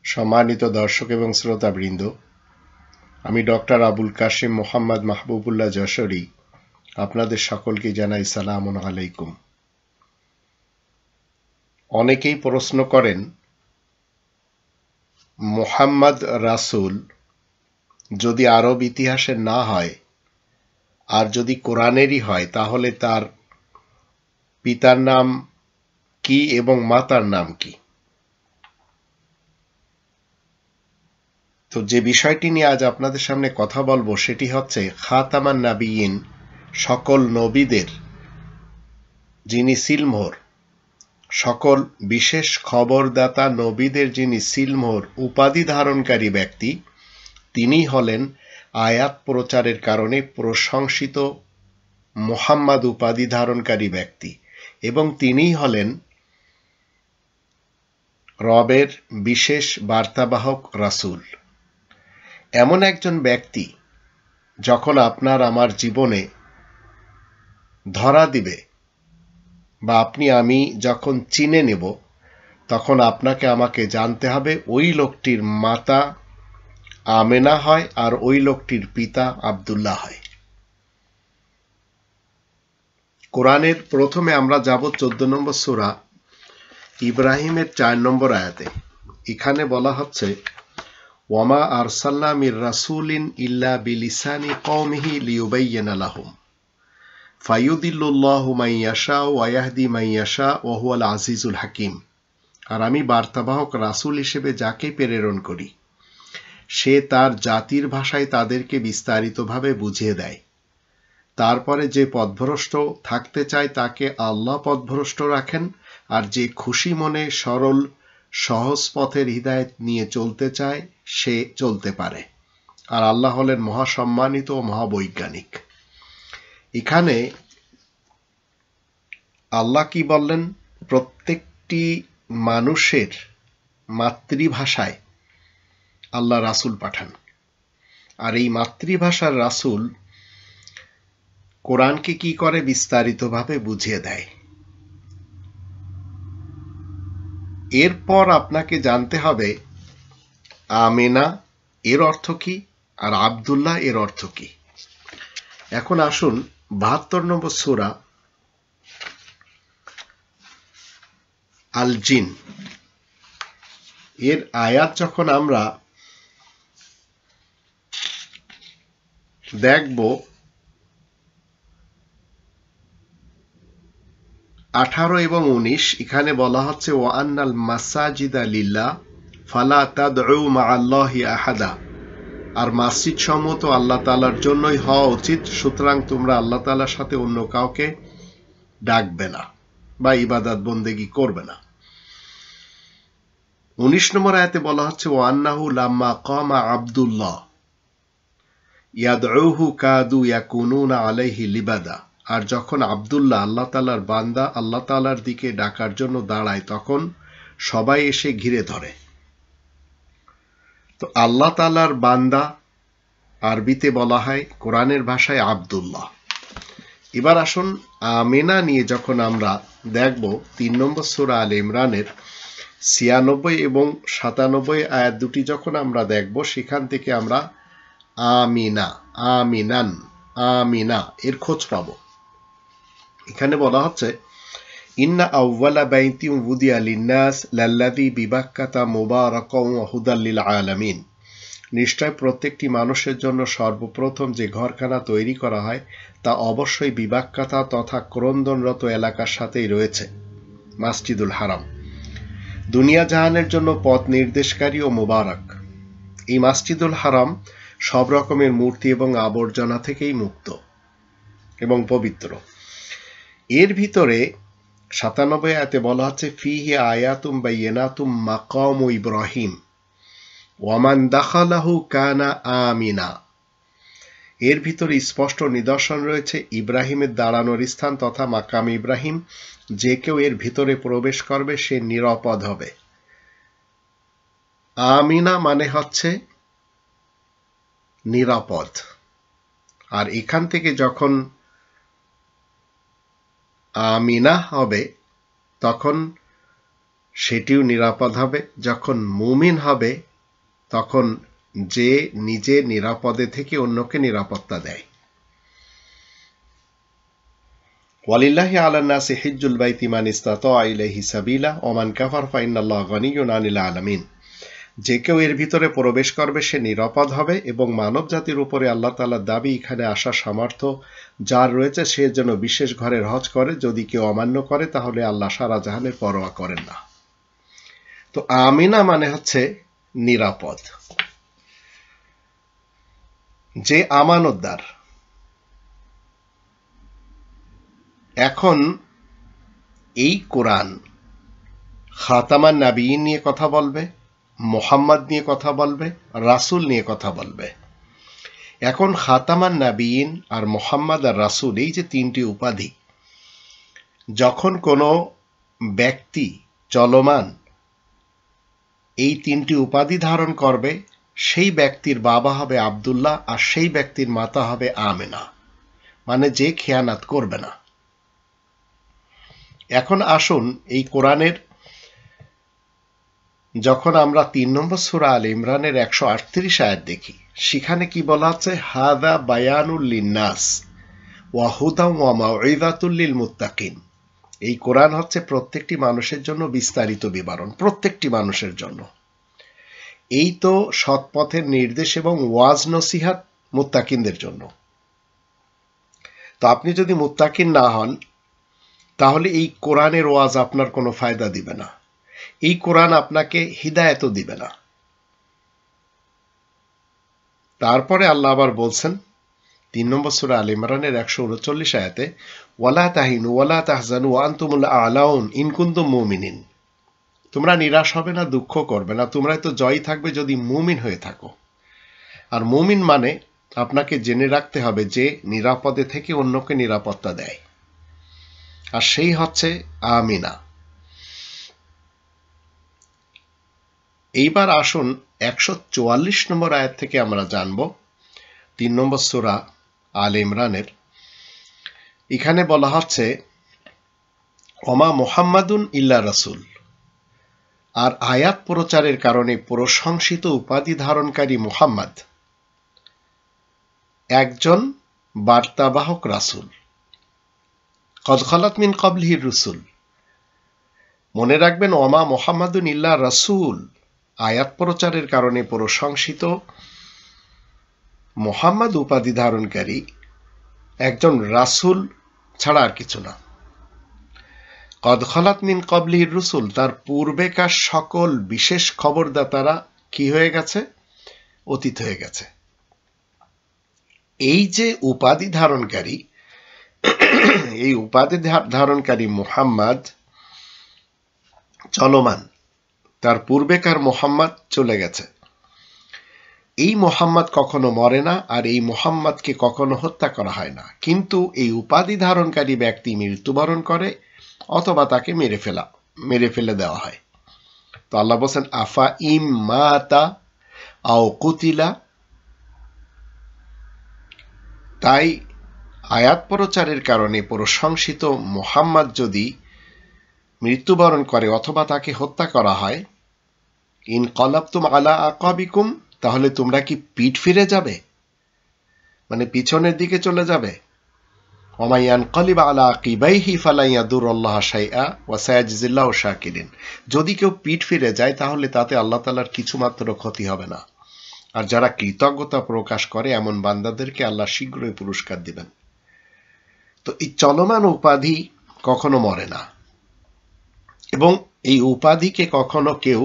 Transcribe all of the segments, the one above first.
সম্মানিত দর্শক এবং শ্রোতাবৃন্দ, আমি ডক্টর আবুল কাশেম মোহাম্মদ মাহবুবুল্লাহ যশোরী আপনাদের সকলকে জানাই সালামুন আলাইকুম। অনেকেই প্রশ্ন করেন, মুহাম্মদ রাসূল যদি আরব ইতিহাসের না হয় আর যদি কোরআনেরই হয়, তাহলে তার পিতার নাম কি এবং মাতার নাম কি? তো যে বিষয়টি নিয়ে আজ আপনাদের সামনে কথা বলবো সেটি হচ্ছে খাতামান নাবিয়িন, সকল নবীদের যিনি সিলমোহর, সকল বিশেষ খবরদাতা নবীদের যিনি সিলমোহর উপাধি ধারণকারী ব্যক্তি, তিনি হলেন আয়াত প্রচারের কারণে প্রশংসিত মুহাম্মদ উপাধি ধারণকারী ব্যক্তি, এবং তিনিই হলেন রবের বিশেষ বার্তাবাহক রাসূল। এমন একজন ব্যক্তি যখন আপনার আমার জীবনে ধরা দিবে বা আপনি আমি যখন চিনে নেব, তখন আপনাকে আমাকে জানতে হবে ওই লোকটির মাতা আমেনা হয় আর ওই লোকটির পিতা আব্দুল্লাহ হয়। কোরআনের প্রথমে আমরা যাব 14 নম্বর সূরা ইব্রাহিমের 4 নম্বর আয়াতে। এখানে বলা হচ্ছে, ওয়ামা আরসালনা মির রাসূলিন ইল্লা বিলিসানি কওমিহি লিয়ুবাইয়িনা লাহুম ফায়ুদিল্লুল্লাহু মান ইয়াশা ওয়া ইয়াহদি মান ইয়াশা ওয়া হুয়াল আজিজুল হাকিম। আর আমি বার্তাবাহক রাসূল হিসেবে যাকে প্রেরণ করি, সে তার জাতির ভাষায় তাদেরকে বিস্তারিতভাবে বুঝিয়ে দেয়। তারপরে যে পথভ্রষ্ট থাকতে চায় তাকে আল্লাহ পথভ্রষ্ট রাখেন, আর যে খুশি মনে সরল সহজ পথের হিদায়াত নিয়ে চলতে চায় সে চলতে পারে। আর আল্লাহ হলেন মহাসম্মানিত ও মহাবৈজ্ঞানিক। এখানে আল্লাহ কি বললেন? প্রত্যেকটি মানুষের মাতৃভাষায় আল্লাহ রাসূল পাঠান, আর এই মাতৃভাষার রাসূল কোরআনকে কি করে? বিস্তারিতভাবে বুঝিয়ে দেয়। এরপর আপনাকে জানতে হবে আমেনা এর অর্থ কি আর আব্দুল্লাহ এর অর্থ কি। এখন আসুন 72 নম্বর সূরা আল জিন এর আয়াত যখন আমরা দেখব, 18 এবং 19 এখানে বলা হচ্ছে, ওয়া আন্নাল মাসাজিদা লিল্লাহ ফালা তাদউ মাআল্লাহি আহাদা। আর মসজিদ সমূহ তো আল্লাহ তাআলার জন্যই হওয়া উচিত, সুতরাং তোমরা আল্লাহ তাআলার সাথে অন্য কাউকে ডাকবে না বা ইবাদত বন্দেগী করবে না। 19 নম্বর আয়াতে বলা হচ্ছে, ওয়া আন্নাহু লাম্মা কামা আব্দুল্লাহ ইয়াদউহু কাদু ইয়াকুনুনা আলাইহি লিবাদা। আর যখন আব্দুল্লাহ আল্লাহ তাআলার বান্দা আল্লাহ তাআলার দিকে ডাকার জন্য দাঁড়ায়, তখন সবাই এসে ঘিরে ধরে। তো আল্লাহ তাআলার বান্দা আরবিতে বলা হয়, কোরআনের ভাষায় আব্দুল্লাহ। এবার আসুন আমেনা নিয়ে যখন আমরা দেখব, 3 নম্বর সূরা আলে ইমরানের 96 এবং 97 আয়াত দুটি যখন আমরা দেখব, সেখান থেকে আমরা আমিনা, আমিনান, আমিনা এর খোঁজ পাব। এখানে বলা হচ্ছে, ইন্না আউওয়ালা বাইতিন উযিয়া লিন-নাস লাল্লাযী বিবাক্কাতা মুবারাকান ওয়া হুদাল লিল আলামিন। নিশ্চয় প্রত্যেকটি মানুষের জন্য সর্বপ্রথম যে ঘরখানা তৈরি করা হয় তা অবশ্যই বিবাক্কাতা তথা ক্রন্দনরত এলাকার সাথেই রয়েছে, মসজিদুল হারাম, দুনিয়া জাহানের জন্য পথ নির্দেশকারী ও মুবারক। এই মসজিদুল হারাম সব রকমের মূর্তি এবং আবর্জনা থেকেই মুক্ত এবং পবিত্র। এর ভিতরে 97 আয়াতে বলা হচ্ছে, ফিহি আয়াতুম বাইয়িনাতুম মাকামু ইব্রাহিম ওয়ামান দাখালাহু কানা আমিনা। এর ভিতরে স্পষ্ট নিদর্শন রয়েছে ইব্রাহিমের দাঁড়ানোর স্থান তথা মাকাম ইব্রাহিম। যে কেউ এর ভিতরে প্রবেশ করবে সে নিরাপদ হবে। আমিনা মানে হচ্ছে নিরাপদ। আর এখান থেকে যখন আমিনা হবে তখন সেটিও নিরাপদ হবে। যখন মুমিন হবে তখন যে নিজে নিরাপদে থেকে অন্যকে নিরাপত্তা দেয়। ওয়ালিল্লাহি আলান নাসি হিজ্জুল বাইতি মান ইসতাতা ইলাইহি সাবিলা ওয়া মান কাফার ফা ইন্নাল্লাহা গনিয়্যুন আনিল আলামিন। যে কেউ এর ভিতরে প্রবেশ করবে সে নিরাপদ হবে এবং মানব জাতির উপরে আল্লাহ তাআলার দাবি এখানে আসার সামর্থ্য যার রয়েছে সে যেন বিশেষ ঘরের হজ করে। যদি কেউ অমান্য করে তাহলে আল্লাহ সারা জাহানের পরোয়া করেন না। তো আমিনা মানে হচ্ছে নিরাপদ, যে আমানতদার। এখন এই কোরআন খাতামান নাবিয়িন নিয়ে কথা বলবে, মুহাম্মদ নিয়ে কথা বলবে, রাসূল নিয়ে কথা বলবে। এখন খাতামান নাবিয়িন আর মুহাম্মদ আর রাসূল, এই যে তিনটি উপাধি, যখন কোনো ব্যক্তি চলমান এই তিনটি উপাধি ধারণ করবে সেই ব্যক্তির বাবা হবে আব্দুল্লাহ আর সেই ব্যক্তির মাতা হবে আমেনা, মানে যে খেয়ানাত করবে না। এখন আসুন এই কোরআনের যখন আমরা ৩ নম্বর সূরা আলে ইমরানের ১৩৮ আয়াত দেখি, সেখানে কি বলা আছে? হাদা বায়ানুল লিন্নাস ওয়া হুদা ওয়া মাউইযাতুল লিল মুত্তাকিন। এই কোরআন হচ্ছে প্রত্যেকটি মানুষের জন্য বিস্তারিত বিবরণ, প্রত্যেকটি মানুষের জন্য। এই তো সৎপথের নির্দেশ এবং ওয়াজ নসিহাত মুত্তাকিনদের জন্য। তো আপনি যদি মুত্তাকিন না হন তাহলে এই কোরআনের ওয়াজ আপনার কোনো ফায়দা দিবে না, এই কোরআন আপনাকে হিদায়াতও দিবে না। তারপরে আল্লাহ আবার বলছেন ৩ নম্বর সূরা আলে ইমরানের ১৩৯ আয়াতে, ওয়ালা তাহিনু ওয়ালা তাহজানু ওয়া আনতুমুল আ'লাউন ইন কুনতুম মুমিনিন। তোমরা নিরাশ হবে না, দুঃখ করবে না, তোমরাই তো জয়ী থাকবে যদি মুমিন হয়ে থাকো। আর মুমিন মানে আপনাকে জেনে রাখতে হবে যে নিরাপদে থেকে অন্যকে নিরাপত্তা দেয়, আর সেই হচ্ছে আমিনা। এইবার আসুন ১৪৪ নম্বর আয়াত থেকে আমরা জানব ৩ নম্বর সূরা আলে ইমরানের। এখানে বলা হচ্ছে ওমা মুহাম্মাদুন ইল্লা রাসূল। আর আয়াত প্রচারের কারণে প্রশংসিত উপাধি ধারণকারী মুহাম্মদ একজন বার্তাবাহক রাসূল। কদ খালাত মিন ক্বাবলিহির রুসুল। মনে রাখবেন ওমা মুহাম্মাদুন ইল্লা রাসূল, আয়াত প্রচারের কারণে প্রশংসিত মুহাম্মদ উপাধি ধারণকারী একজন রাসূল ছাড়া আর কিছু না। কদ খালাত মিন ক্বাবলিহির রুসুল, তার পূর্বেকার সকল বিশেষ খবরদাতারা কি হয়ে গেছে? অতীত হয়ে গেছে। এই যে উপাধি ধারণকারী, এই উপাধি ধারণকারী মুহাম্মদ চলমান, তার পূর্বেকার মুহাম্মদ চলে গেছে। এই মুহাম্মদ কখনো মরে না, আর এই মুহাম্মদকে কখনো হত্যা করা হয় না। কিন্তু এই উপাধি ধারণকারী ব্যক্তি মৃত্যুবরণ করে অথবা তাকে মেরে ফেলে দেওয়া হয়। তো আল্লাহ বলেন আফা ইম মাতা আও কুতিলা। তাই আয়াত প্রচারের কারণে প্রশংসিত মুহাম্মদ যদি মৃত্যুবরণ করে অথবা তাকে হত্যা করা হয়, ইন কলাবতুম আলা আকাবিকুম, তাহলে তোমরা কি পিঠ ফিরে যাবে, মানে পিছনের দিকে চলে যাবে? ওয়া ইয়ানকালিব আলা আকিবাইহি ফালা ইয়াদুরুল্লাহ শাইআ ওয়া সায়াজজিল্লাহু শাকিরিন। যদি কেউ পিঠ ফিরে যায় তাহলে তাতে আল্লাহ তাআলার কিছুমাত্র ক্ষতি হবে না, আর যারা কৃতজ্ঞতা প্রকাশ করে এমন বান্দাদেরকে আল্লাহ শীঘ্রই পুরস্কার দিবেন। তো এই চলমান উপাধি কখনো মরে না, এবং এই উপাধিকে কখনো কেউ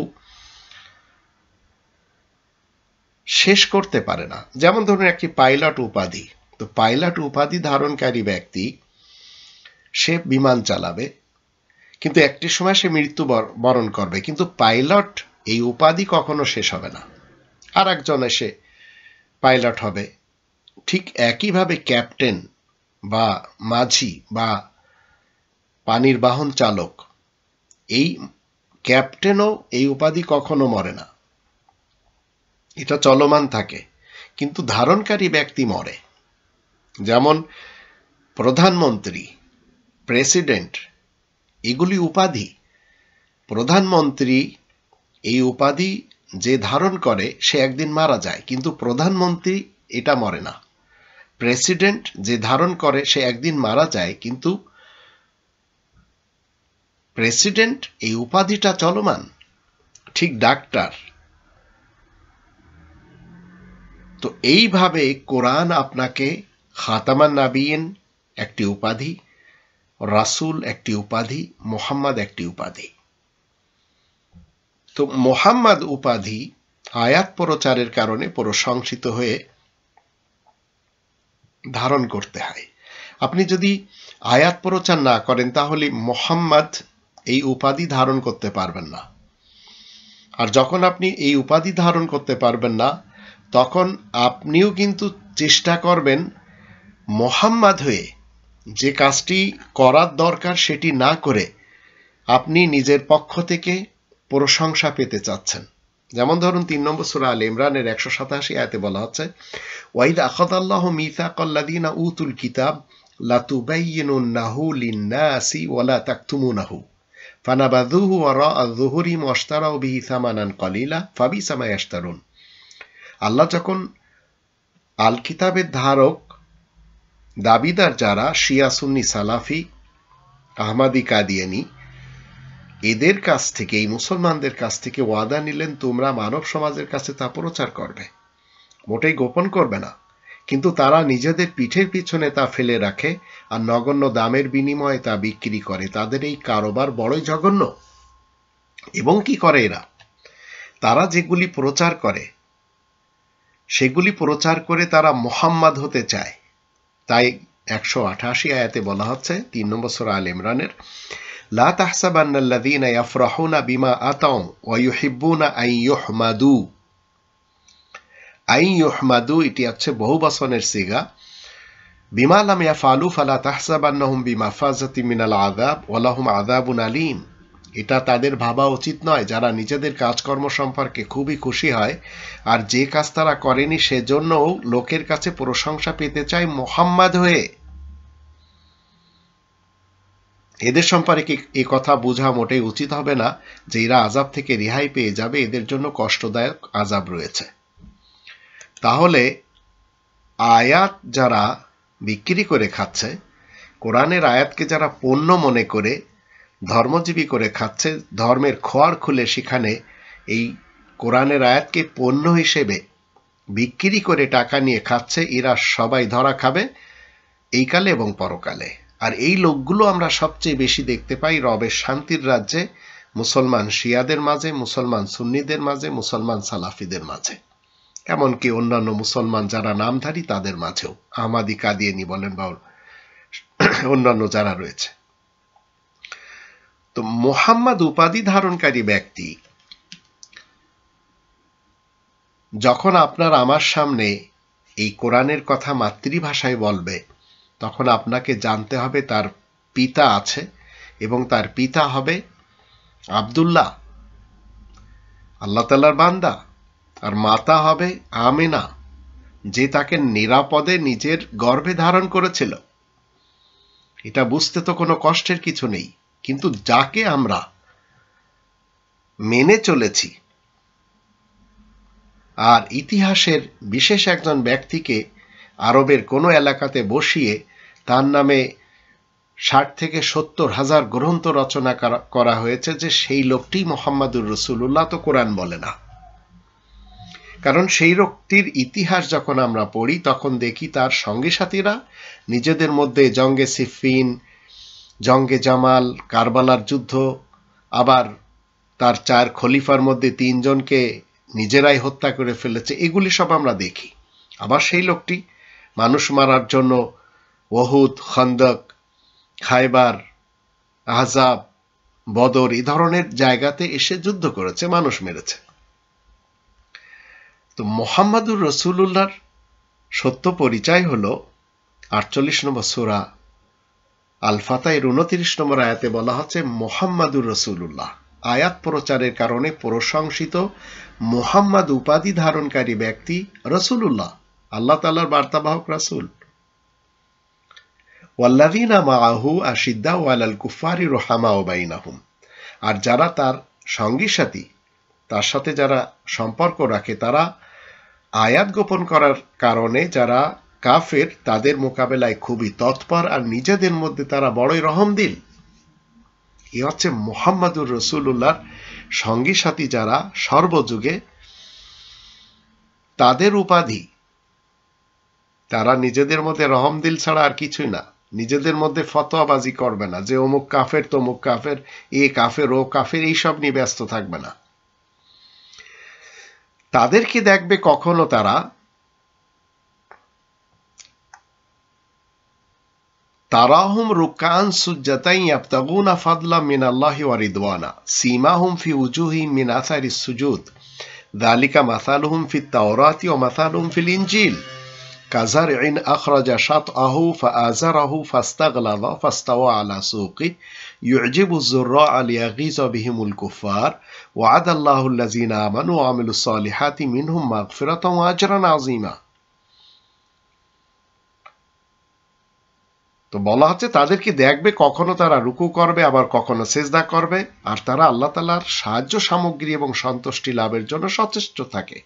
শেষ করতে পারে না। যেমন ধরুন একটি পাইলট উপাধি, তো পাইলট উপাধি ধারণকারী ব্যক্তি সে বিমান চালাবে, কিন্তু একটি সময় সে মৃত্যু বরণ করবে, কিন্তু পাইলট এই উপাধি কখনো শেষ হবে না, আর একজন এসে পাইলট হবে। ঠিক একইভাবে ক্যাপ্টেন বা মাঝি বা পানির বাহন চালক, এই ক্যাপ্টেনও এই উপাধি কখনো মরে না, এটা চলমান থাকে, কিন্তু ধারণকারী ব্যক্তি মরে। যেমন প্রধানমন্ত্রী, প্রেসিডেন্ট, এগুলি উপাধি, প্রধানমন্ত্রী এই উপাধি যে ধারণ করে সে একদিন মারা যায়, কিন্তু প্রধানমন্ত্রী এটা মরে না। প্রেসিডেন্ট যে ধারণ করে সে একদিন মারা যায়, কিন্তু প্রেসিডেন্ট এই উপাধিটা চলমান। ঠিক ডাক্তার। তো এইভাবে কোরআন আপনাকে খাতামান নাবিয়িন একটি উপাধি, রাসূল একটি উপাধি, মুহাম্মদ একটি উপাধি। তো মুহাম্মদ উপাধি আয়াত প্রচারের কারণে প্রশংসিত হয়ে ধারণ করতে হয়। আপনি যদি আয়াত প্রচার না করেন তাহলে মুহাম্মদ এই উপাধি ধারণ করতে পারবেন না। আর যখন আপনি এই উপাধি ধারণ করতে পারবেন না, তখন আপনিও কিন্তু চেষ্টা করবেন মুহাম্মদ হয়ে যে কাজটি করার দরকার সেটি না করে আপনি নিজের পক্ষ থেকে প্রশংসা পেতে চাচ্ছেন। যেমন ধরুন 3 নম্বর সূরা আলে ইমরানের 187 আয়াতে বলা হচ্ছে, ওয়াইদ আখাযাল্লাহু মিসাকাল্লাযীনা উতুল কিতাব লাতুবাইয়িনুন্নাহু লিন-নাসি ওয়া লা তাকতুমুনাহু ফানাবাযুহু ওয়ারা'a যুহুরিহিম ওয়াশতারাউ বিহি সামানান কলিলা ফাবিসা মা ইয়াশতারুন। আল্লাহ যখন আল কিতাবের ধারক দাবিদার যারা শিয়া সুন্নি সালাফি আহমাদি কাদিয়ানি এদের কাছ থেকে, এই মুসলমানদের কাছ থেকে ওয়াদা নিলেন তোমরা মানব সমাজের কাছে তা প্রচার করবে, মোটেই গোপন করবে না। কিন্তু তারা নিজেদের পিঠের পিছনে তা ফেলে রাখে আর নগণ্য দামের বিনিময়ে তা বিক্রি করে। তাদের এই কারবার বড়ই জঘন্য। এবং কি করে এরা? তারা যেগুলি প্রচার করে সেগুলি প্রচার করে তারা মুহাম্মদ হতে চায়। তাই 188 আয়াতে বলা হচ্ছে 3 নম্বর সূরা আলে ইমরানের, লা তাহসাবান্নাল্লাযীনা ইয়াফরাহুনা বিমা আতাউ ওয়া ইউহিব্বুনা আন ইউহমাদু। আন ইউহমাদু এটি হচ্ছে বহুবচনের সিগা। বিমা লাম ইয়াফআলু ফালা তাহসাবান্নাহুম বিমাফাজাতিন মিনাল আযাব ওয়া লাহুম আযাবুন আলীম। এটা তাদের ভাবা উচিত নয় যারা নিজেদের কাজকর্ম সম্পর্কে খুবই খুশি হয় আর যে কাজ তারা করেনি সেজন্যও লোকের কাছে প্রশংসা পেতে চায় মুহাম্মদ হয়ে। এদের সম্পর্কে এই কথা বোঝা মোটেই উচিত হবে না যে এরা আযাব থেকে রেহাই পেয়ে যাবে, এদের জন্য কষ্টদায়ক আযাব রয়েছে। তাহলে আয়াত যারা বিক্রি করে খাচ্ছে, কোরআনের আয়াতকে যারা পণ্য মনে করে ধর্মজীবী করে খাচ্ছে, ধর্মের খোয়ার খুলে সেখানে এই কোরআনের আয়াতকে পণ্য হিসেবে বিক্রি করে টাকা নিয়ে খাচ্ছে, এরা সবাই ধরা খাবে এই কালে এবং পরকালে। আর এই লোকগুলো আমরা সবচেয়ে বেশি দেখতে পাই রবের শান্তির রাজ্যে মুসলমান শিয়াদের মাঝে, মুসলমান সুন্নিদের মাঝে, মুসলমান সালাফিদের মাঝে, এমনকি অন্যান্য মুসলমান যারা নামধারী তাদের মাঝেও, আহমাদি কাদিয়ানি বলেন বা অন্যান্য যারা রয়েছে। তো মুহাম্মদ উপাধি ধারণকারী ব্যক্তি যখন আপনার আমার সামনে এই কোরআনের কথা মাতৃভাষায় বলবে, তখন আপনাকে জানতে হবে তার পিতা আছে এবং তার পিতা হবে আব্দুল্লাহ, আল্লাহ তাআলার বান্দা, আর মাতা হবে আমিনা, যে তাকে নিরাপদে নিজের গর্ভে ধারণ করেছিল। এটা বুঝতে তো কোনো কষ্টের কিছু নেই। কিন্তু যাকে আমরা মেনে চলেছি আর ইতিহাসের বিশেষ একজন ব্যক্তিকে আরবের কোনো এলাকাতে বসিয়ে তার নামে 60 থেকে 70 হাজার গ্রন্থ রচনা করা হয়েছে যে সেই লোকটি মুহাম্মাদুর রাসূলুল্লাহ, তো কোরআন বলে না। কারণ সেই লোকটির ইতিহাস যখন আমরা পড়ি তখন দেখি তার সঙ্গী সাথীরা নিজেদের মধ্যে জঙ্গে সিফিন, জঙ্গে জামাল, কারবালার যুদ্ধ, আবার তার 4 খলিফার মধ্যে 3 জনকে নিজেরাই হত্যা করে ফেলেছে, এগুলি সব আমরা দেখি। আবার সেই লোকটি মানুষ মারার জন্য উহুদ, খন্দক, খায়বার, আহজাব, বদর এই ধরনের জায়গাতে এসে যুদ্ধ করেছে, মানুষ মেরেছে। তো মুহাম্মাদুর রাসূলুল্লাহর সত্য পরিচয় হলো 48 নম্বর সূরা আল ফাতহের 29 নম্বর আয়াতে বলা হচ্ছে মুহাম্মাদুর রাসূলুল্লাহ। আয়াত প্রচারের কারণে প্রশংসিত মুহাম্মদ উপাধি ধারণকারী ব্যক্তি রাসূলুল্লাহ, আল্লাহ তাআলার বার্তাবাহক রাসূল। ওয়াল্লাযীনা মাআহু আশিদ্দাউ আলাল কুফারি রুহামাউ বাইনাহুম। আর যারা তার সঙ্গী সাথী, তার সাথে যারা সম্পর্ক রাখে, তারা আয়াত গোপন করার কারণে যারা কাফের, তাদের মোকাবেলায় খুবই তৎপর, আর নিজেদের মধ্যে তারা বড়ই রহমদিল। এ হচ্ছে মুহাম্মাদুর রাসূলুল্লাহর সঙ্গী সাথী যারা সর্বযুগে, তাদের উপাধি। তারা নিজেদের মধ্যে রহমদিল ছাড়া আর কিছুই না। নিজেদের মধ্যে ফতোয়াবাজি করবে না যে অমুক কাফের, তমুক কাফের, এ কাফের, ও কাফের, এইসব নিয়ে ব্যস্ত থাকবে না। তাদেরকে দেখবে কখনো তারা তারাহুম রুকান সুজ্জাতান ইয়াবতাগুনা ফাদলাম মিনাল্লাহি ওয়া রিদওয়ানা সীমাহুম ফি উজুহিহিম মিন আসারিস সুজুদ যালিকা মাসালুহুম ফিত তাওরাতি ওয়া মাসালুহুম ফিল ইনজিল কাযারইন আখরাজা শাতআহু ফাআযারাহু ফাস্তাগলাযা ফাস্তাওয়া আলা সুকিহি ইউজিবু যুররা'a লিয়াগীযা বিহিমুল কুফফার ওয়া'আদাল্লাহু আল্লাযীনা আমানু ওয়া আমিলুস সালিহাতি মিনহুম মাগফিরাতান ওয়া আজরান আযীমা। তো বলা হচ্ছে তাদেরকে দেখবে কখনো তারা রুকু করবে, আবার কখনো সেজদা করবে, আর তারা আল্লাহ তাআলার সাহায্য সামগ্রী এবং সন্তুষ্টি লাভের জন্য সচেষ্ট থাকে।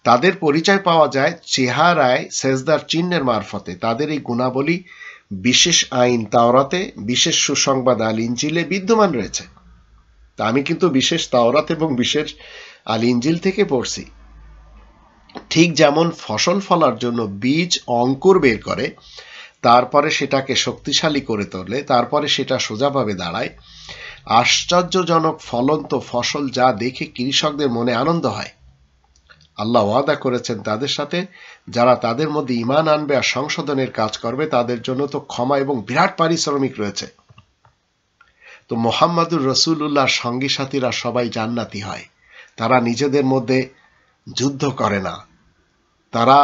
তাদের পরিচয় পাওয়া যায় চেহারায় সেজদার চিহ্নের মারফতে। তাদের এই গুণাবলী বিশেষ আইন তাওরাতে, বিশেষ সুসংবাদ আল ইনজিলে বিদ্যমান রয়েছে। তা আমি কিন্তু বিশেষ তাওরাত এবং বিশেষ আল ইনজিল থেকে পড়ছি। ঠিক যেমন ফসল ফলার জন্য বীজ অঙ্কুর বের করে, তারপরে সেটাকে শক্তিশালী করে তোলে, তারপরে সেটা সোজাভাবে দাঁড়ায়, আশ্চর্যজনক ফলন্ত ফসল যা দেখে কৃষকদের মনে আনন্দ হয়। আল্লাহ ওয়াদা করেছেন তাদের সাথে, যারা তাদের মধ্যে ঈমান আনবে আর সংশোধনের কাজ করবে, তাদের জন্য তো ক্ষমা এবং বিরাট পারিশ্রমিক রয়েছে। তো মুহাম্মাদুর রাসূলুল্লাহর সঙ্গী সাথীরা সবাই জান্নাতি হয়। তারা নিজেদের মধ্যে যুদ্ধ করে না, তারা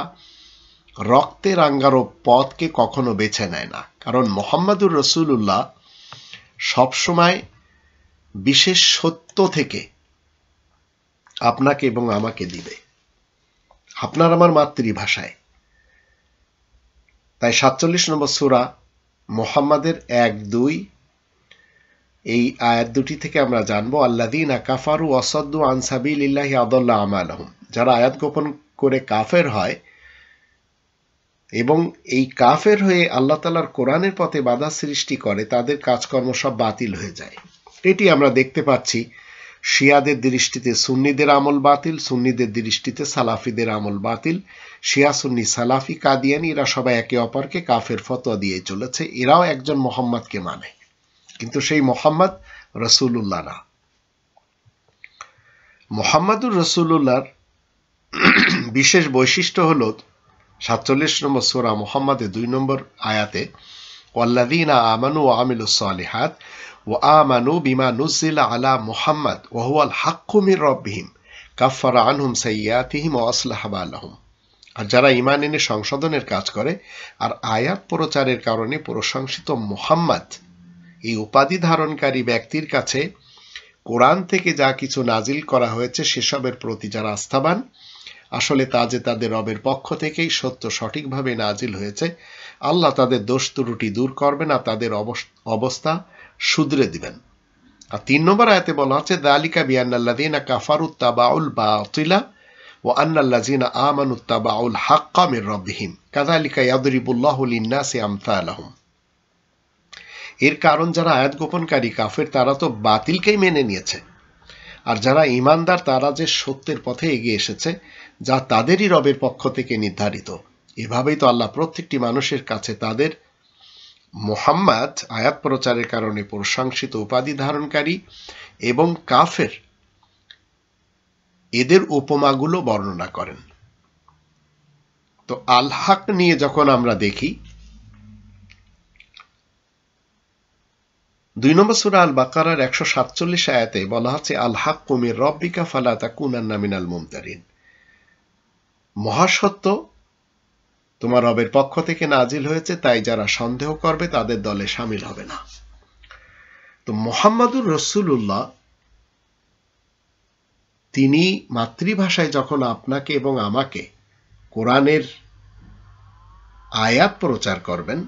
রক্তে রাঙ্গানো পথকে কখনো বেছে নেয় না, কারণ মুহাম্মাদুর রাসূলুল্লাহ সবসময় বিশেষ সত্য থেকে আপনাকে এবং আমাকে দিবে, আপনার আমার মাতৃভাষায়। তাই 47 নম্বর সূরা মুহাম্মাদের 1-2 এই আয়াত দুটি থেকে আমরা জানবো আল্লাযীনা কাফারু ওয়া সাদ্দু আন সাবিলিল্লাহি আদাল্লা আমালাহুম। যারা আয়াত গোপন করে কাফের হয় এবং এই কাফের হয়ে আল্লাহ তাআলার কোরআনের পথে বাধা সৃষ্টি করে, তাদের কাজকর্ম সব বাতিল হয়ে যায়। এটি আমরা দেখতে পাচ্ছি শিয়াদের দৃষ্টিতে সুন্নিদের আমল বাতিল, সুন্নিদের দৃষ্টিতে সালাফিদের আমল বাতিল। শিয়া, সুন্নি, সালাফি, কাদিয়ানি এরা সবাই একে অপরকে কাফের ফতোয়া দিয়ে চলেছে। এরাও একজন মুহাম্মদকে মানে, কিন্তু সেই মুহাম্মদ রাসূলুল্লাহ না। মুহাম্মাদুর রাসূলুল্লাহর বিশেষ বৈশিষ্ট্য হলো 47 নম্বর সূরা মুহাম্মাদের 2 নম্বর আয়াতে ওয়াল্লাযীনা আমানু ওয়া আমিলুস সালিহাত ওয়া আমানু বিমা নুজিলা আলা মুহাম্মাদ ওয়া হুয়াল হাক্কু মির রাব্বিহিম কাফফারা আনহুম সাইয়্যাতিহিম ওয়া আসলাহা বালাহুম। আর যারা ঈমান এনে সংশোধনের কাজ করে আর আয়াত প্রচারের কারণে প্রশংসিত মুহাম্মদ, এই উপাধি ধারণকারী ব্যক্তির কাছে কোরআন থেকে যা কিছু নাজিল করা হয়েছে সেসবের প্রতি যারা আস্থাবান, আসলে তা যে তাদের রবের পক্ষ থেকেই সত্য সঠিকভাবে নাজিল হয়েছে, আল্লাহ তাদের দোষ ত্রুটি দূর করবেন আর তাদের অবস্থা শুধরে দিবেন। আর 3 নম্বর আয়াতে বলা হচ্ছে যালিকা বিআন্নাল্লাযীনা কাফারুত তাবাউল বাতিলা ওয়া আন্নাল্লাযীনা আমানুত তাবাউল হাক্কা মির রাব্বিহিম কাযালিকা ইয়াদরিবুল্লাহু লিন-নাসি আমসালাহুম। এর কারণ যারা আয়াত গোপনকারী কাফের, তারা তো বাতিলকেই মেনে নিয়েছে, আর যারা ঈমানদার তারা যে সত্যের পথে এগিয়ে এসেছে, যা তাদেরই রবের পক্ষ থেকে নির্ধারিত। এভাবেই তো আল্লাহ প্রত্যেকটি মানুষের কাছে তাদের মুহাম্মদ আয়াত প্রচারের কারণে প্রশংসিত উপাধি ধারণকারী এবং কাফের এদের উপমাগুলো বর্ণনা করেন। তো আল হক নিয়ে যখন আমরা দেখি 2 নম্বর সূরা আল বাকারার 147 আয়াতে বলা হচ্ছে আল হাক্কু মির রাব্বিকা ফালা তাকুনান্না মিনাল মুমতারিন। মহাসত্য তোমার রবের পক্ষ থেকে নাজিল হয়েছে, তাই যারা সন্দেহ করবে তাদের দলে শামিল হবে না। তো মুহাম্মাদুর রাসূলুল্লাহ তিনি মাতৃভাষায় যখন আপনাকে এবং আমাকে কোরআনের আয়াত প্রচার করবেন,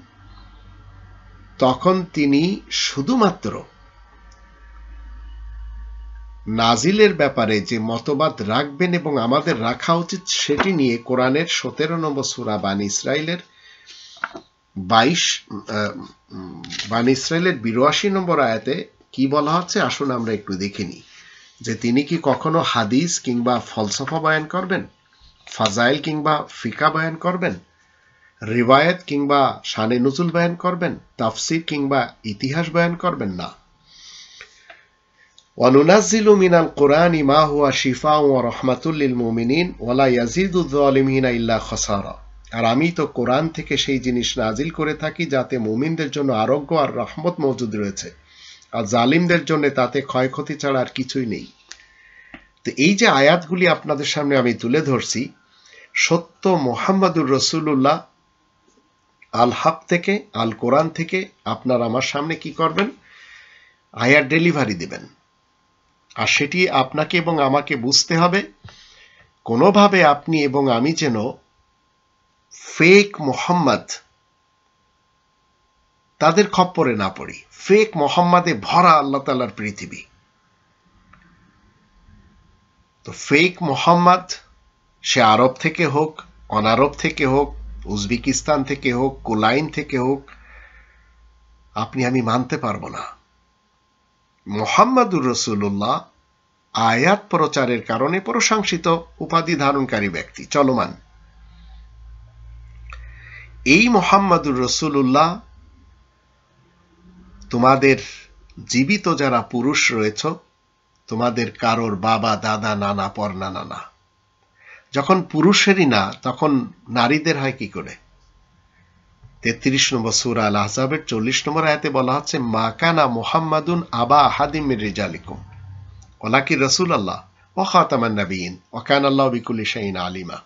তখন তিনি শুধুমাত্র নাজিলের ব্যাপারে যে মতবাদ রাখবেন এবং আমাদের রাখা উচিত সেটি নিয়ে কোরআনের 17 নম্বর সূরা বানী ইসরাইলের 82 নম্বর আয়াতে কি বলা হচ্ছে আসুন আমরা একটু দেখে নিই যে তিনি কি কখনো হাদিস কিংবা ফলসফা বয়ান করবেন, ফাজাইল কিংবা ফিকা বয়ান করবেন, রিওয়ায়াত কিংবা শানে নুজুল বয়ান করবেন, তাফসির কিংবা ইতিহাস বয়ান করবেন না। وَنُنَزِّلُ مِنَ الْقُرْآنِ مَا هُوَ شِفَاءٌ وَرَحْمَةٌ لِلْمُؤْمِنِينَ وَلَا يَزِيدُ الظَّالِمِينَ إِلَّا خَسَارًا। আর আমি তো কোরআন থেকে সেই জিনিস নাজিল করে থাকি যাতে মুমিনদের জন্য আরোগ্য আর রহমত মওজুদ রয়েছে, আর জালিমদের জন্য তাতে ক্ষয়ক্ষতি ছাড়া আর কিছুই নেই। তো এই যে আয়াতগুলি আপনাদের সামনে আমি তুলে ধরছি, সত্য মুহাম্মাদুর রাসূলুল্লাহ আল হক থেকে, আল কোরআন থেকে আপনারা আমার সামনে কি করবেন? আয়াত ডেলিভারি দিবেন। আর সেটি আপনাকে এবং আমাকে বুঝতে হবে, কোনোভাবে আপনি এবং আমি যেন ফেক মোহাম্মদ তাদের খপ্পরে না পড়ি। ফেক মোহাম্মদে ভরা আল্লাহ তাআলার পৃথিবী। তো ফেক মোহাম্মদ সে আরব থেকে হোক, অনারব থেকে হোক, উজবেকিস্তান থেকে হোক, কুলাইন থেকে হোক, আপনি আমি মানতে পারবো না। মুহাম্মাদুর রাসূলুল্লাহ আয়াত প্রচারের কারণে প্রশংসিত উপাধি ধারণকারী ব্যক্তি, চলমান। এই মুহাম্মাদুর রাসূলুল্লাহ তোমাদের জীবিত যারা পুরুষ রয়েছ, তোমাদের কারোর বাবা, দাদা, নানা, পরনা নানা, যখন পুরুষেরই না তখন নারীদের হয় কি করে? 33 নম্বর সূরা আল আহজাবের 40 নম্বর আয়াতে বলা হচ্ছে, মা কানা মুহাম্মাদুন আবা আহাদিম মির রিজালিকুম ওয়ালাকিন রাসূলুল্লাহ ওয়া খাতামান নাবিয়িন ওয়া কানা আল্লাহু বিকুল্লি শাইইন আলিমা।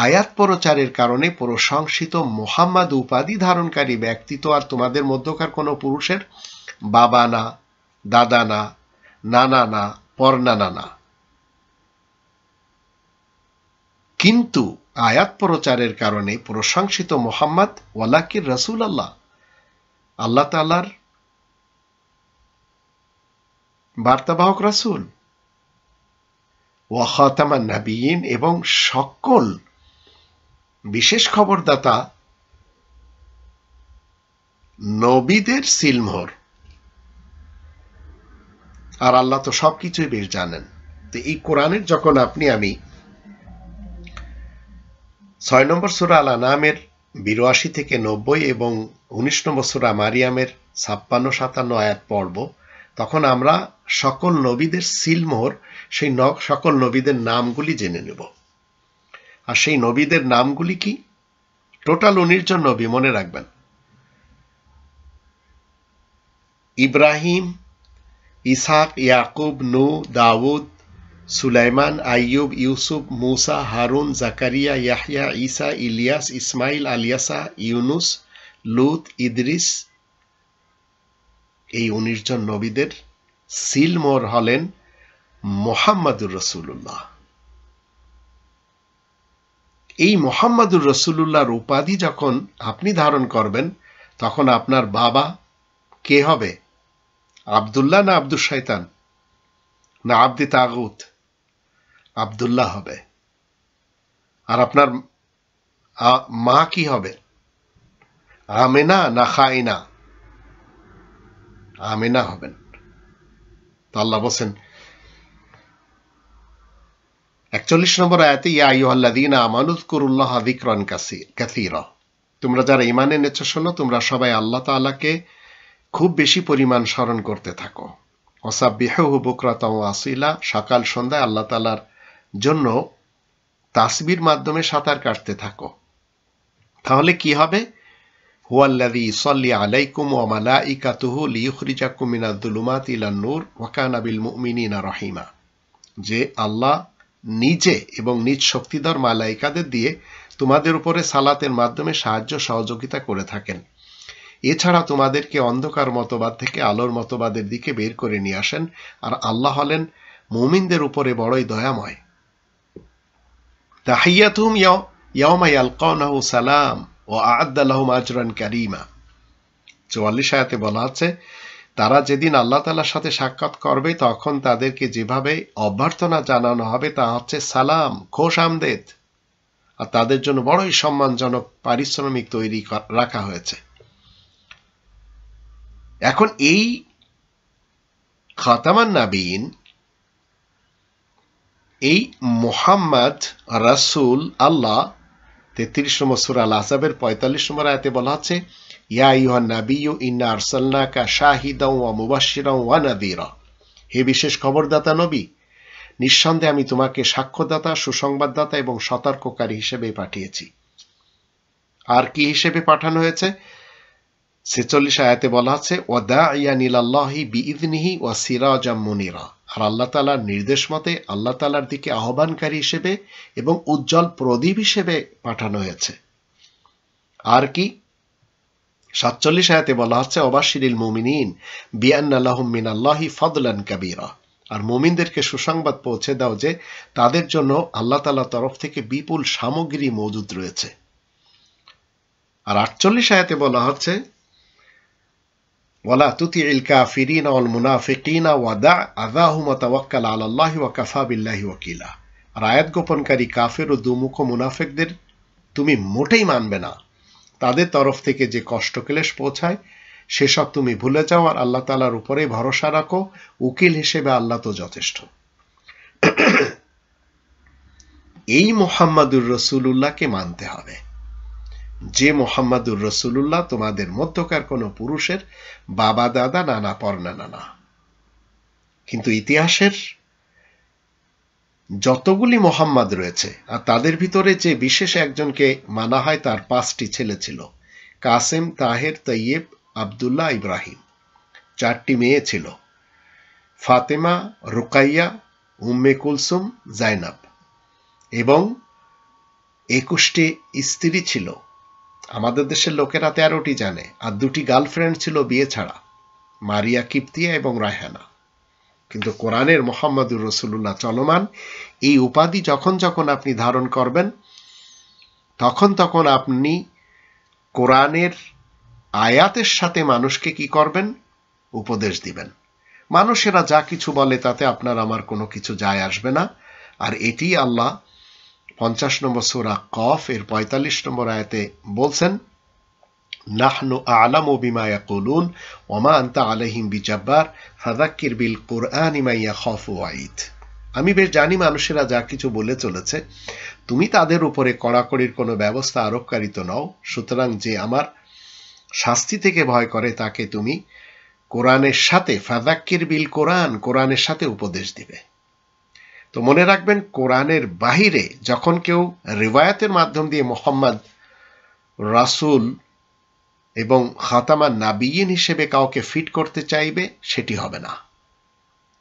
আয়াত প্রচারের কারণে প্রশংসিত মুহাম্মদ উপাধি ধারণকারী ব্যক্তি তো আর তোমাদের মধ্যকার কোনো পুরুষের বাবা না, দাদা না, নানা না, পরনানা না। কিন্তু আয়াত প্রচারের কারণে প্রশংসিত মুহাম্মদ ওয়ালাকিন রাসূলুল্লাহ, আল্লাহ তাআলার বার্তাবাহক রাসূল, ওয়া খাতামান নাবিয়িন এবং সকল বিশেষ খবরদাতা নবীদের সিলমোহর। আর আল্লাহ তো সবকিছুই বেশ জানেন। তো এই কোরআনের যখন আপনি আমি 6 নম্বর সূরা আল আনামের 82 থেকে 90 এবং 19 নম্বর সূরা মারিয়ামের 56-57 আয়াত পড়ব, তখন আমরা সকল নবীদের সিলমোহর, সেই সকল নবীদের নামগুলি জেনে নেব। আর সেই নবীদের নামগুলি কি? টোটাল 19 জন নবী, মনে রাখবেন। ইব্রাহিম, ইসহাক, ইয়াকুব, নূহ, দাউদ, সুলাইমান, আইয়ুব, ইউসুফ, মুসা, হারুন, জাকারিয়া, ইয়াহইয়া, ঈসা, ইলিয়াস, ইসমাইল, আলিয়াসা, ইউনুস, লূত, ইদ্রিস। এই 19 জন নবীদের সিলমোহর হলেন মুহাম্মাদুর রাসূলুল্লাহ। এই মুহাম্মাদুর রাসূলুল্লাহর উপাধি যখন আপনি ধারণ করবেন, তখন আপনার বাবা কে হবে? আব্দুল্লাহ না আব্দুল শয়তান না আব্দে তাগুত? আব্দুল্লাহ হবে। আর আপনার মা কি হবে? আমেনা না খাইনা? আমেনা হবেন। তো আল্লাহ বলেন 41 নম্বর আয়াতে, ইয়া আইয়ুহাল্লাযীনা আমানু যকুরুল্লাহা যিকরান কাসীরা, তোমরা যারা ঈমান এনেছো শোনো, তোমরা সবাই আল্লাহ তাআলাকে খুব বেশি পরিমাণ স্মরণ করতে থাকো। ওয়াসাব্বিহুহু বুকরাতাও ওয়া আসীলা, সকাল সন্ধ্যায় আল্লাহ তাআলার জন্য তাসবিহর মাধ্যমে সাঁতার কাটতে থাকো। তাহলে কি হবে? হুয়াল্লাযী ইউসাল্লি আলাইকুম ওয়া মালাইকাতুহু লিইখরিজাকুম মিনাজ যুলুমাতি ইলান নূর ওয়া কানা বিল মুমিনিনা রহিমা, যে আল্লাহ নিজে এবং নিজ শক্তিধর মালাইকাদের দিয়ে তোমাদের উপরে সালাতের মাধ্যমে সাহায্য সহযোগিতা করে থাকেন। এছাড়া তোমাদেরকে অন্ধকার মতবাদ থেকে আলোর মতবাদের দিকে বের করে নিয়ে আসেন। আর আল্লাহ হলেন মুমিনদের উপরে বড়ই দয়াময়। তাহিয়াতুহুম ইয়াওমা ইয়ালকাউনাহু সালাম ওয়া আ'আদ্দা লাহুম আজরান কারীমা। 44 আয়াতে বলা আছে, তারা যেদিন আল্লাহ তাআলার সাথে সাক্ষাৎ করবে তখন তাদেরকে যেভাবে অভ্যর্থনা জানানো হবে তা হচ্ছে সালাম, খোশ আমদেদ। আর তাদের জন্য বড়ই সম্মানজনক পারিশ্রমিক তৈরি রাখা হয়েছে। এখন এই খাতামান নাবিয়িন, এই মুহাম্মদ রাসূল আল্লাহ 33 নম্বর সূরা আল আহজাবের 45 নম্বর আয়াতে বলা হচ্ছে, ইয়া আইয়ুহান নাবিয়্যু ইন্না আরসালনাকা শাহিদাও ওয়া মুবাশশিরাও ওয়া নাযীরা। হে বিশেষ খবরদাতা নবী, নিঃসন্দেহে আমি তোমাকে সাক্ষ্যদাতা, সুসংবাদদাতা এবং সতর্ককারী হিসেবে পাঠিয়েছি। আর কি হিসেবে পাঠানো হয়েছে? 46 আয়াতে বলা আছে, ওয়া দাইয়ান ইলাল্লাহি বিইযনিহি ওয়া সিরাজাম মুনিরা। আর আল্লাহ তাআলার নির্দেশ মতে আল্লাহ তাআলার দিকে আহ্বানকারী হিসেবে এবং উজ্জ্বল প্রদীপ হিসেবে পাঠানো হয়েছে। আর কি? 47 আয়াতে বলা হচ্ছে, ওয়াবাশশিরিল মুমিনিন বিআন্না লাহুম মিনাল্লাহি ফাদলান কাবীরা। আর মুমিনদেরকে সুসংবাদ পৌঁছে দাও যে তাদের জন্য আল্লাহ তাআলার তরফ থেকে বিপুল সামগ্রী মজুদ রয়েছে। আর 48 আয়াতে বলা হচ্ছে, ওয়ালা তুতিইল কাফিরিনা ওয়াল মুনাফিকিনা ওয়াদা আযাহুম ওয়া তাওয়াক্কাল আলাল্লাহি ওয়া কাফা বিল্লাহি ওয়াকিলা। আর আয়াত গোপনকারী কাফের ও দুমুখ মুনাফিকদের তুমি মোটেই মানবে না। তাদের তরফ থেকে যে কষ্ট ক্লেশ পৌঁছায় সেসব তুমি ভুলে যাও আর আল্লাহ তাআলার উপরেই ভরসা রাখো, উকিল হিসেবে আল্লাহ তো যথেষ্ট। এই মুহাম্মাদুর রাসূলুল্লাহকে মানতে হবে, যে মুহাম্মাদুর রাসূলুল্লাহ তোমাদের মধ্যকার কোনো পুরুষের বাবা দাদা নানা পরনানা না। কিন্তু ইতিহাসের যতগুলি মুহাম্মদ রয়েছে আর তাদের ভিতরে যে বিশেষ একজনকে মানা হয় তার 5টি ছেলে ছিল, কাসেম, তাহের, তৈয়ব, আব্দুল্লাহ, ইব্রাহিম। 4টি মেয়ে ছিল, ফাতেমা, রুকাইয়া, উম্মে কুলসুম, জাইনাব। এবং 21টি স্ত্রী ছিল। আমাদের দেশের লোকেরা 13টি জানে। আর 2টি গার্লফ্রেন্ড ছিল বিয়ে ছাড়া, মারিয়া কিপ্তিয়া এবং রায়হানা। কিন্তু কোরআনের মুহাম্মাদুর রাসূলুল্লাহ চলমান এই উপাধি যখন যখন আপনি ধারণ করবেন তখন তখন আপনি কোরআনের আয়াতের সাথে মানুষকে কি করবেন? উপদেশ দিবেন। মানুষেরা যা কিছু বলে তাতে আপনার আমার কোনো কিছু যায় আসবে না। আর এটি আল্লাহ 50 নম্বর সূরা কফ এর 45 নম্বর আয়াতে বলছেন, নাহনু আ'লামু বিমা ইয়াকুলুন ওয়া মা আনতা আলাইহিম বিজাব্বার ফাযাক্কির বিল কুরআনি মান ইয়াখাফু ওয়াঈদ। আমি বেশ জানি মানুষেরা যা কিছু বলে চলেছে, তুমি তাদের উপরে কড়াকড়ির কোনো ব্যবস্থা আরোপকারী তো নও। সুতরাং যে আমার শাস্তি থেকে ভয় করে তাকে তুমি কোরআনের সাথে, ফাযাক্কির বিল কোরআন, কোরআনের সাথে উপদেশ দিবে। তো মনে রাখবেন, কোরআনের বাহিরে যখন কেউ রিওয়ায়াতের মাধ্যম দিয়ে মুহাম্মদ রাসূল এবং খাতামান নাবিয়িন হিসেবে কাউকে ফিট করতে চাইবে, সেটি হবে না।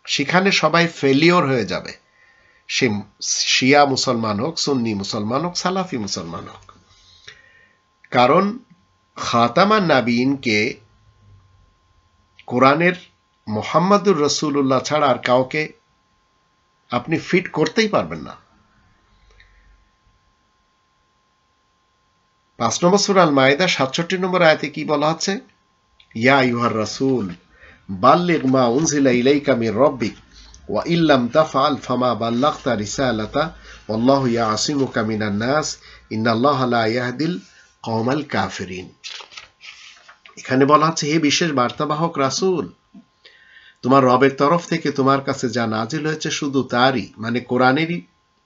সেখানে সবাই ফেলিওর হয়ে যাবে, সে শিয়া মুসলমান হোক, সুন্নি মুসলমান হোক, সালাফি মুসলমান হোক। কারণ খাতামান নাবিয়িনকে কোরআনের মুহাম্মাদুর রাসূলুল্লাহ ছাড়া আর কাউকে আপনি ফিট করতেই পারবেন না। 5 নম্বর সূরা আল মায়েদা 67 নম্বর আয়াতে কি বলা হচ্ছে? ইয়া আইয়ুহার রাসূল বাল্লিগ মা উনজিলা ইলাইকা মির রাব্বিক ওয়া ইল্লাম তাফআল ফামা বাল্লাগতা রিসালাতা ওয়াল্লাহু ইয়াসিমুকা মিনান নাস ইন্নাল্লাহা লা ইয়াহদিল কওমাল কাফিরিন। এখানে বলা হচ্ছে, হে বিশেষ বার্তাবাহক রাসূল, তোমার রবের তরফ থেকে তোমার কাছে যা নাজিল হয়েছে শুধু তারই, মানে কোরআনেরই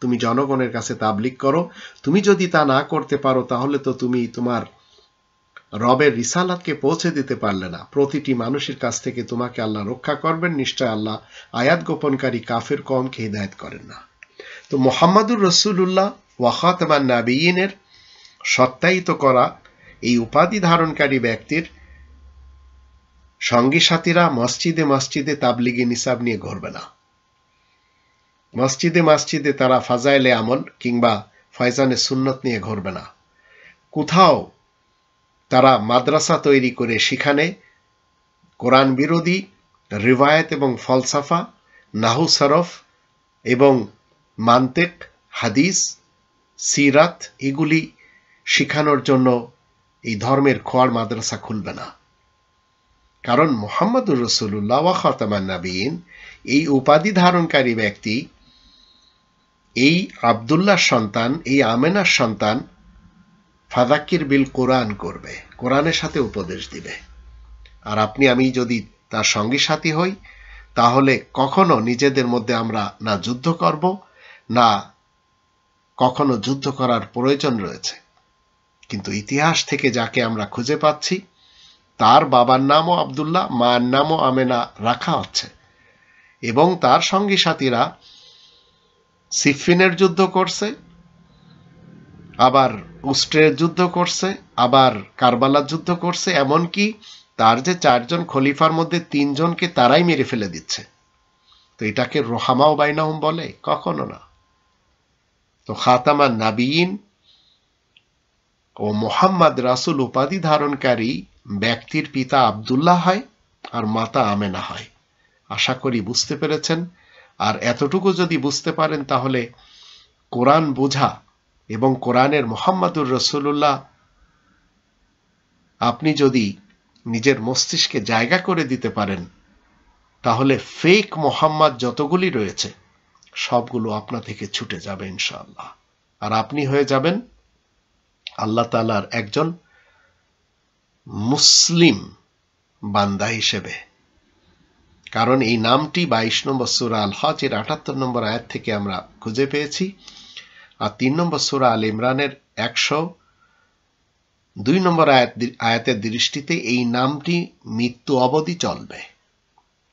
তুমি জনগণের কাছে তাবলীগ করো। তুমি যদি তা না করতে পারো তাহলে তো তুমি তোমার রবের রিসালাতকে পৌঁছে দিতে পারলে না। প্রতিটি মানুষের কাছ থেকে তোমাকে আল্লাহ রক্ষা করবেন। নিশ্চয় আল্লাহ আয়াত গোপনকারী কাফের কওমকে হিদায়াত করেন না। তো মুহাম্মাদুর রাসূলুল্লাহ ওয়া খাতামান নাবিয়িনের সত্যায়িত করা এই উপাধি ধারণকারী ব্যক্তির সঙ্গী সাথীরা মসজিদে মসজিদে তাবলীগে নিসাব নিয়ে ঘুরবে না। মসজিদে মসজিদে তারা ফাজাইলে আমল কিংবা ফয়জানে সুন্নত নিয়ে ঘুরবে না। কোথাও তারা মাদ্রাসা তৈরি করে সেখানে কোরআন বিরোধী রিওয়ায়াত এবং ফলসাফা, নাহু সরফ এবং মান্তিক, হাদিস, সিরাত এগুলি শেখানোর জন্য এই ধর্মের খোয়ার মাদ্রাসা খুলবে না। কারণ মুহাম্মাদুর রাসূলুল্লাহ ওয়া খাতামান নবিয়্যিন এই উপাধি ধারণকারী ব্যক্তি, এই আব্দুল্লাহর সন্তান, এই আমেনার সন্তান ফাযাক্কির বিল কোরআন করবে, কোরআনের সাথে উপদেশ দিবে। আর আপনি আমি যদি তার সঙ্গী সাথী হই, তাহলে কখনো নিজেদের মধ্যে আমরা না যুদ্ধ করব, না কখনো যুদ্ধ করার প্রয়োজন রয়েছে। কিন্তু ইতিহাস থেকে যাকে আমরা খুঁজে পাচ্ছি, তার বাবার নামও আব্দুল্লাহ, মার নামও আমেনা রাখা হচ্ছে, এবং তার সঙ্গী সাথীরা সিফিনের যুদ্ধ করছে, আবার উস্ট্রের যুদ্ধ করছে, আবার কারবালার যুদ্ধ করছে, এমনকি তার যে 4 জন খলিফার মধ্যে 3 জনকে তারাই মেরে ফেলে দিচ্ছে। তো এটাকে রোহামাও বাইনাহুম বলে? কখনো না। তো খাতামান নাবিয়িন ও মুহাম্মদ রাসূল উপাধি ধারণকারী ব্যক্তির পিতা আব্দুল্লাহ হয় আর মাতা আমেনা হয়। আশা করি বুঝতে পেরেছেন। আর এতটুকু যদি বুঝতে পারেন, তাহলে কোরআন বোঝা এবং কোরআনের মুহাম্মাদুর রাসূলুল্লাহ আপনি যদি নিজের মস্তিষ্কে জায়গা করে দিতে পারেন, তাহলে ফেক মুহাম্মদ যতগুলি রয়েছে সবগুলো আপনা থেকে ছুটে যাবে ইনশাআল্লাহ। আর আপনি হয়ে যাবেন আল্লাহ তাআলার একজন মুসলিম বান্দা হিসেবে। কারণ এই নামটি 22 নম্বর সূরা আল হজ এর 78 নম্বর আয়াত থেকে আমরা খুঁজে পেয়েছি। আর 3 নম্বর সূরা আল ইমরানের 102 নম্বর আয়াতের দৃষ্টিতে এই নামটি মৃত্যু অবধি চলবে,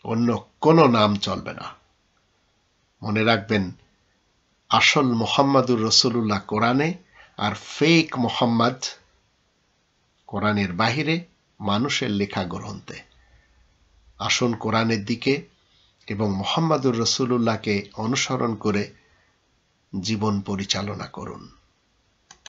অন্য কোনো নাম চলবে না। মনে রাখবেন, আসল মুহাম্মাদুর রাসূলুল্লাহ কোরআনে, আর ফেক মুহাম্মদ কোরআনের বাহিরে মানুষের লেখা গ্রন্থে। আসুন কোরআনের দিকে এবং মুহাম্মাদুর রাসূলুল্লাহকে অনুসরণ করে জীবন পরিচালনা করুন।